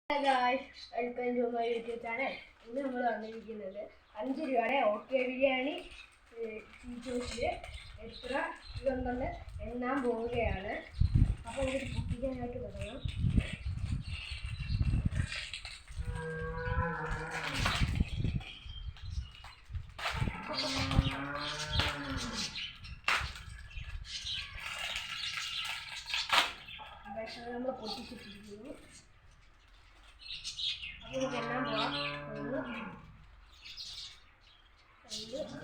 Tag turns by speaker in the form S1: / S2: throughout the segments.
S1: Welcome to my YouTube channel. ഇന്ന് നമ്മൾ വന്നിരിക്കുന്നത് 5 രൂപയുടെ ഓക്കെ ബിരിയാണി ചീറ്റോസിൽ എത്ര ഇതുണ്ടെന്ന് എണ്ണാൻ പോവുകയാണ്. അപ്പോൾ ഇത് പൊട്ടിക്കാനായിട്ട് തുടങ്ങാം. നമ്മൾ പൊട്ടിച്ചിട്ടിരിക്കുന്നു. അപ്പോൾ നമുക്ക് എണ്ണാൻ പോവാം. 1 2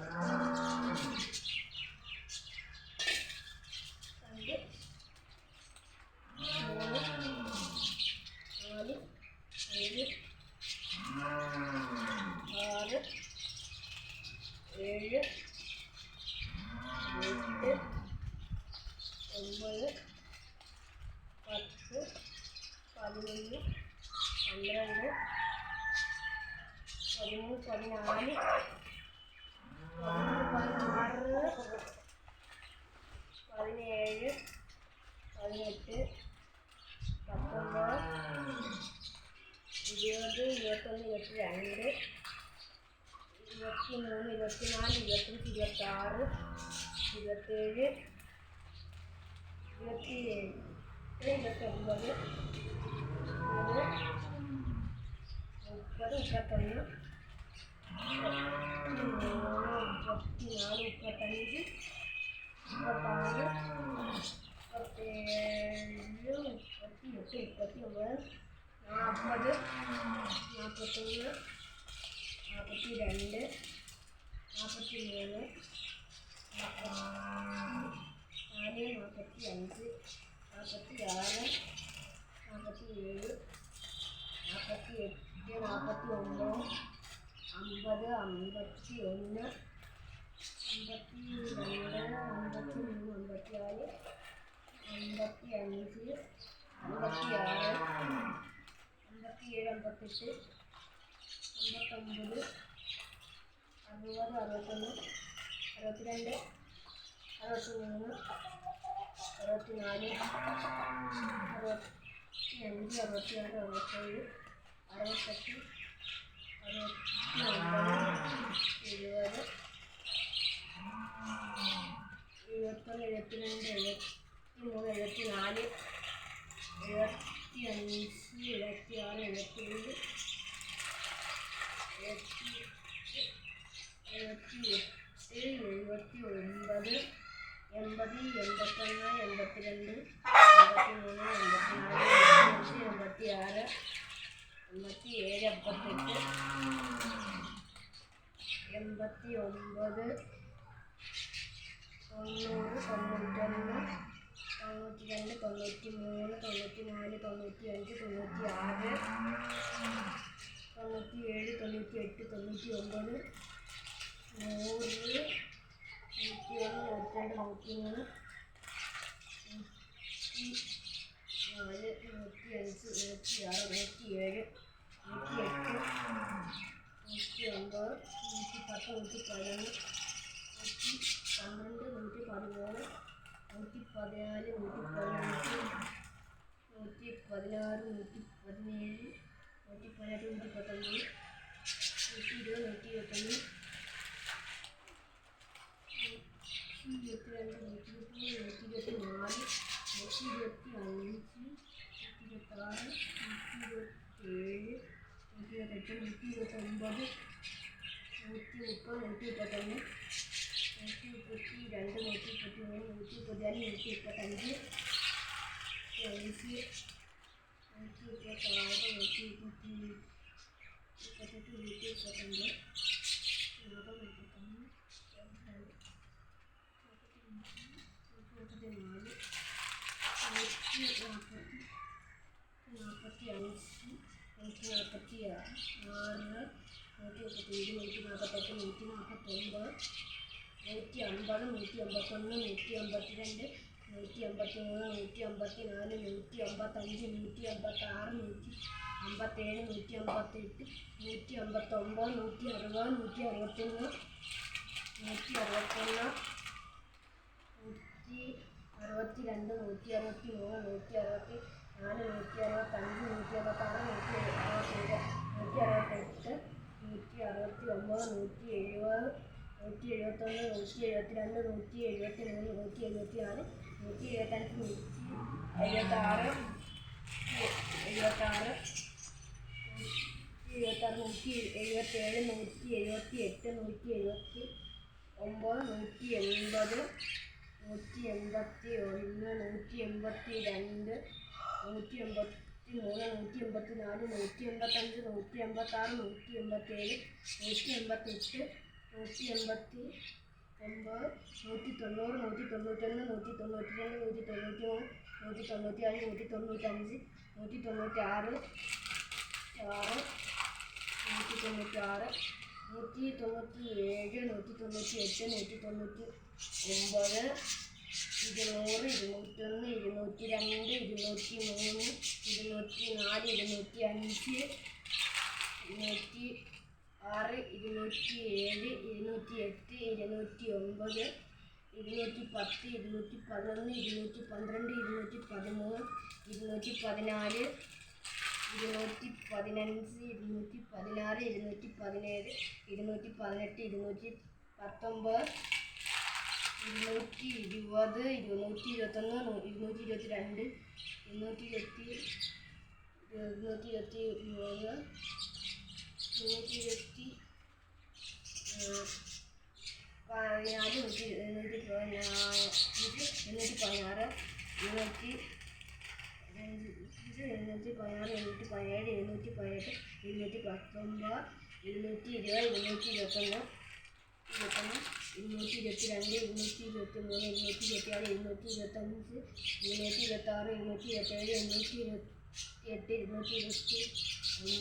S1: 171, 172, 173, 174, 175, 176, 76, 177, 178, 179, 180, 181, 182, 183, 184, 185, 186, 187, 188, 189, 190, 191, 192, 193, 194, 195, 196, 197, 198, 199, 201, 202, 203,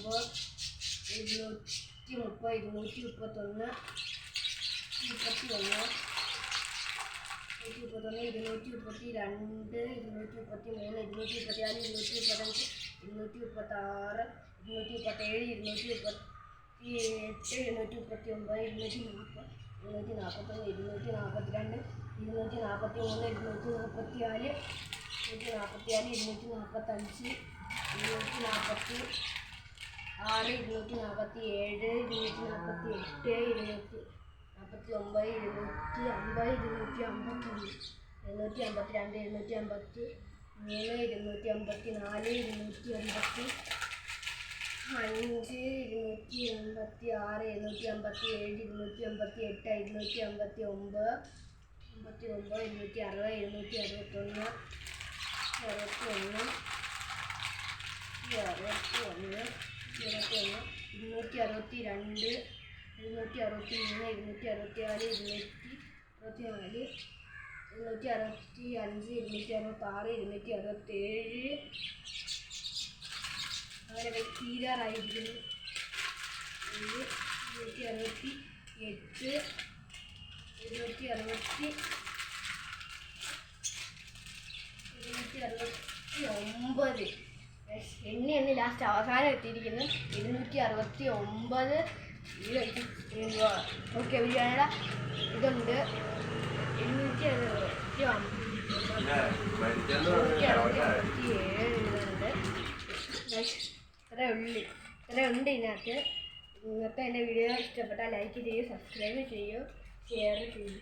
S1: 204, 205, 206, 207, 208, 209, 210, 211, 212, 213, 214, 215, 216, 217, 218, 219, 220, 221, 222, 223, അങ്ങനെ തീരാറായിരിക്കുന്നു. 268, 269. എണ്ണി ലാസ്റ്റ് അവസാനം എത്തിയിരിക്കുന്നു. 269. ഓക്കെ ബിരിയാണിയുടെ ഇതുണ്ട്. 267 ഇതുണ്ട്. ഇത്ര ഉണ്ട് ഇതിനകത്ത്. നിങ്ങൾക്ക് എൻ്റെ വീഡിയോ ഇഷ്ടപ്പെട്ടാൽ ലൈക്ക് ചെയ്യൂ, സബ്സ്ക്രൈബ് ചെയ്യൂ, ഷെയർ ചെയ്യൂ.